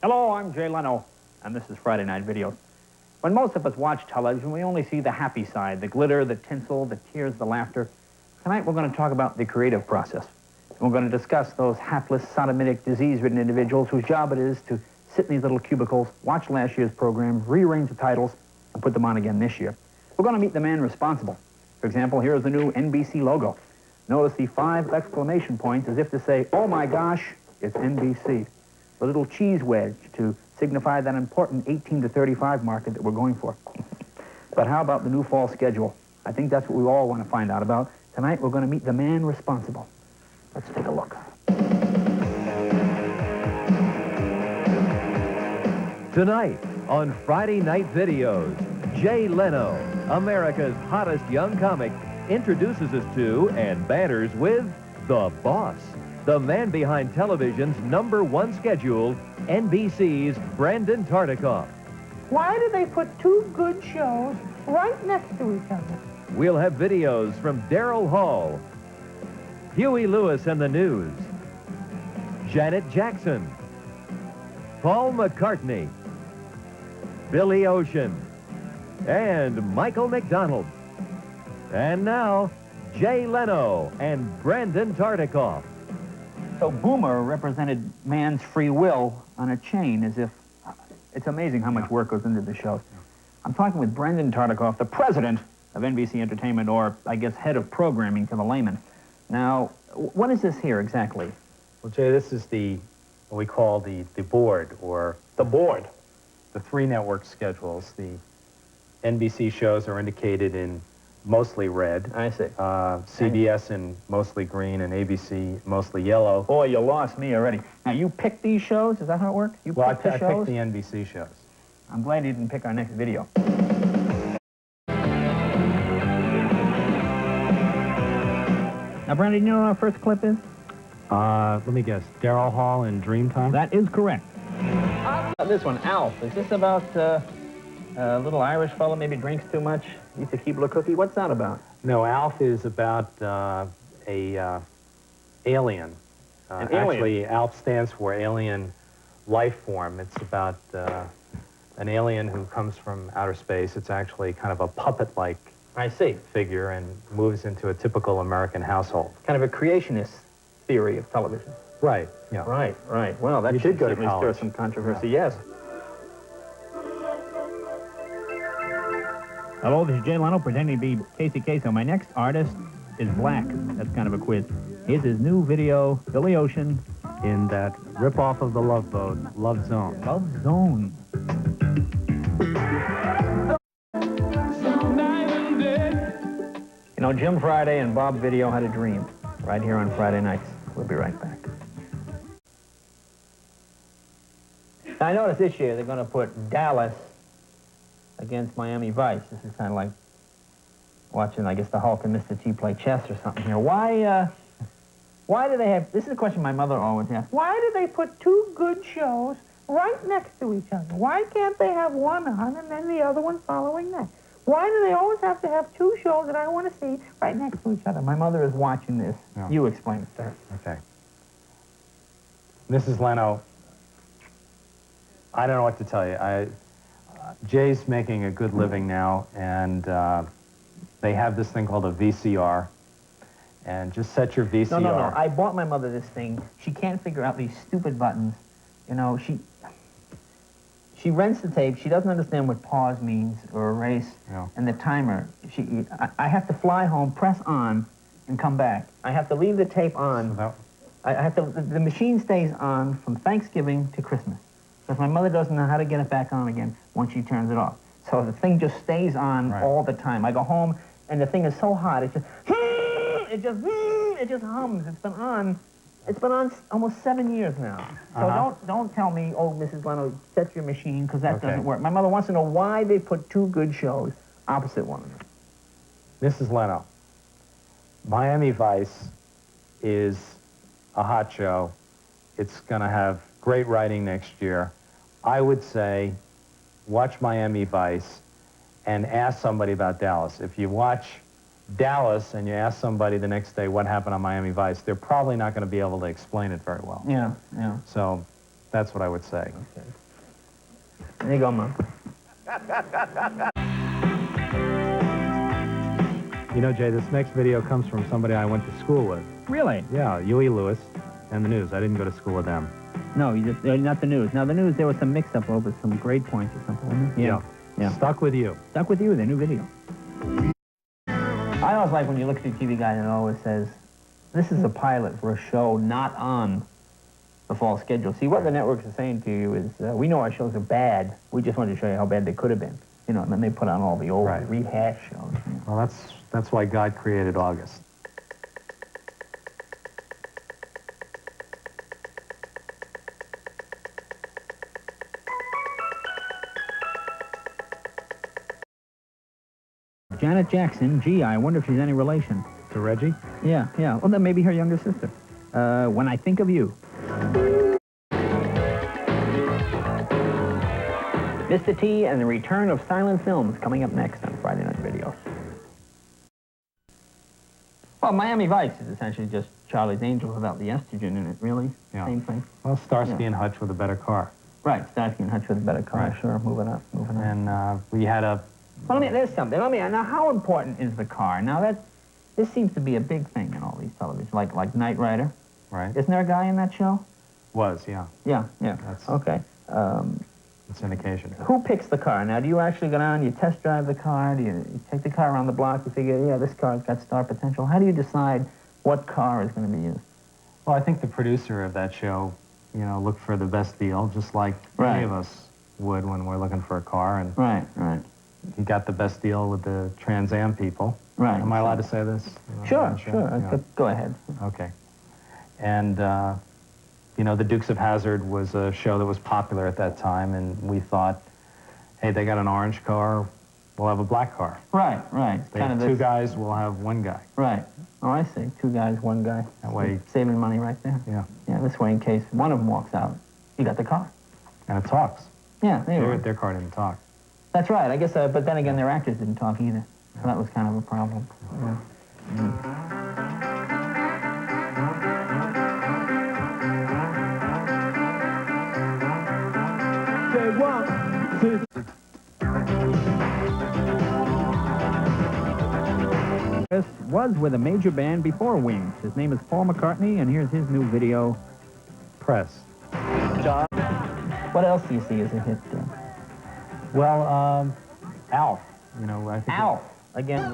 Hello, I'm Jay Leno, and this is Friday Night Videos. When most of us watch television, we only see the happy side, the glitter, the tinsel, the tears, the laughter. Tonight, we're going to talk about the creative process. And we're going to discuss those hapless, sodomitic, disease-ridden individuals whose job it is to sit in these little cubicles, watch last year's program, rearrange the titles, and put them on again this year. We're going to meet the man responsible. For example, here's the new NBC logo. Notice the 5 exclamation points as if to say, oh my gosh, it's NBC. A little cheese wedge to signify that important 18 to 35 market that we're going for. But how about the new fall schedule? I think that's what we all want to find out about. Tonight, we're going to meet the man responsible. Let's take a look. Tonight on Friday Night Videos, Jay Leno, America's hottest young comic, introduces us to and banters with the boss, the man behind television's #1 schedule, NBC's Brandon Tartikoff. Why do they put 2 good shows right next to each other? We'll have videos from Daryl Hall, Huey Lewis and the News, Janet Jackson, Paul McCartney, Billy Ocean, and Michael McDonald. And now, Jay Leno and Brandon Tartikoff. So Boomer represented man's free will on a chain, as if it's amazing how much work goes into the shows. I'm talking with Brandon Tartikoff, the president of NBC Entertainment, or I guess head of programming to the layman. Now, what is this here exactly? Well, Jay, this is what we call the board, or the board. The 3 network schedules. The NBC shows are indicated in mostly red. I see. CBS in mostly green, and ABC mostly yellow. Boy, you lost me already. Now, you picked these shows? Is that how it works? You Well, I picked the picked shows? the NBC shows. I'm glad you didn't pick our next video. Now, Brandon, you know what our first clip is? Let me guess. Daryl Hall in Dreamtime? That is correct. This one, Alf. Is this about a little Irish fellow maybe drinks too much, eats a Keebler cookie? What's that about? No, Alf is about a alien. An alien? Actually, Alf stands for alien life form. It's about an alien who comes from outer space. It's actually kind of a puppet-like figure and moves into a typical American household. Kind of a creationist theory of television. Right, yeah. Right, right. Well, that You should should go to certainly stir college. some controversy, yes. Hello, this is Jay Leno pretending to be Casey Kasem. My next artist is black. That's kind of a quiz. Here's his new video, Billy Ocean. In that rip-off of the Love Boat, Love Zone. Love Zone. You know, Jim Friday and Bob Video had a dream right here on Friday nights. We'll be right back. Now, I noticed this year they're going to put Dallas against Miami Vice. This is kind of like watching, I guess, the Hulk and Mr. T play chess or something here. Why do they have... This is a question my mother always asks. Why do they put 2 good shows right next to each other? Why can't they have one on and then the other one following that? Why do they always have to have 2 shows that I want to see right next to each other? My mother is watching this. Yeah. You explain it, sir. Okay. Mrs. Leno, I don't know what to tell you. Jay's making a good living now, and they have this thing called a VCR. And just set your VCR. No. I bought my mother this thing. She can't figure out these stupid buttons. You know, she rents the tape. She doesn't understand what pause means or erase. Yeah. And the timer. I have to fly home, press on, and come back. I have to leave the tape on. The machine stays on from Thanksgiving to Christmas. Because my mother doesn't know how to get it back on again once she turns it off. So the thing just stays on all the time. I go home, and the thing is so hot, it just hums. It's been on almost 7 years now. So don't tell me, oh, Mrs. Leno, set your machine, because that doesn't work. My mother wants to know why they put 2 good shows opposite one another. Mrs. Leno, Miami Vice is a hot show. It's going to have great writing next year. I would say watch Miami Vice and ask somebody about Dallas. If you watch Dallas and you ask somebody the next day what happened on Miami Vice, they're probably not going to be able to explain it very well. Yeah, yeah. So that's what I would say. Okay. There you go, Mom. You know, Jay, this next video comes from somebody I went to school with. Really? Yeah, Huey Lewis and the News. I didn't go to school with them. No, you just, not the News. Now, the News, there was some mix-up over some grade points or something, wasn't there? Yeah. Stuck with You. Stuck with You, their new video. I always like when you look at the TV guide and it always says, this is a pilot for a show not on the fall schedule. See, what the networks are saying to you is, we know our shows are bad. We just wanted to show you how bad they could have been. You know, and then they put on all the old rehashed shows. You know. Well, that's why God created August. Janet Jackson, gee, I wonder if she's any relation. To Reggie? Yeah. Well, then maybe her younger sister. When I Think of You. Mr. T and the Return of Silent Films coming up next on Friday Night Videos. Well, Miami Vice is essentially just Charlie's Angels without the estrogen in it, really. Yeah. Same thing. Well, Starsky and Hutch with a better car. Right, Starsky and Hutch with a better car, Right. sure, moving up. And we had a... Well, there's something. Now, how important is the car? Now, this seems to be a big thing in all these televisions, like Knight Rider. Right. Isn't there a guy in that show? Was, yeah. Yeah. That's- Okay. It's syndication. Who picks the car? Now, do you actually go down, you test drive the car, do you take the car around the block, you figure, yeah, this car's got star potential? How do you decide what car is going to be used? Well, I think the producer of that show, you know, looked for the best deal, just like Right. any of us would when we're looking for a car. And Right. he got the best deal with the Trans Am people. Right. Am I allowed to say this? Sure. Yeah. Go ahead. Okay. And, you know, the Dukes of Hazzard was a show that was popular at that time, and we thought, hey, they got an orange car, we'll have a black car. Right. They have two guys, we'll have one guy. Right. Oh, I see. Two guys, one guy. That way... Saving money right there. Yeah. Yeah, this way, in case one of them walks out, you got the car. And it talks. Yeah, there you go. Their car didn't talk. That's right. I guess, but then again, their actors didn't talk either. So that was kind of a problem. Yeah. Chris was with a major band before Wings. His name is Paul McCartney, and here's his new video, Press. What else do you see as a hit? Well, Alf. You know, I think... Alf. Again,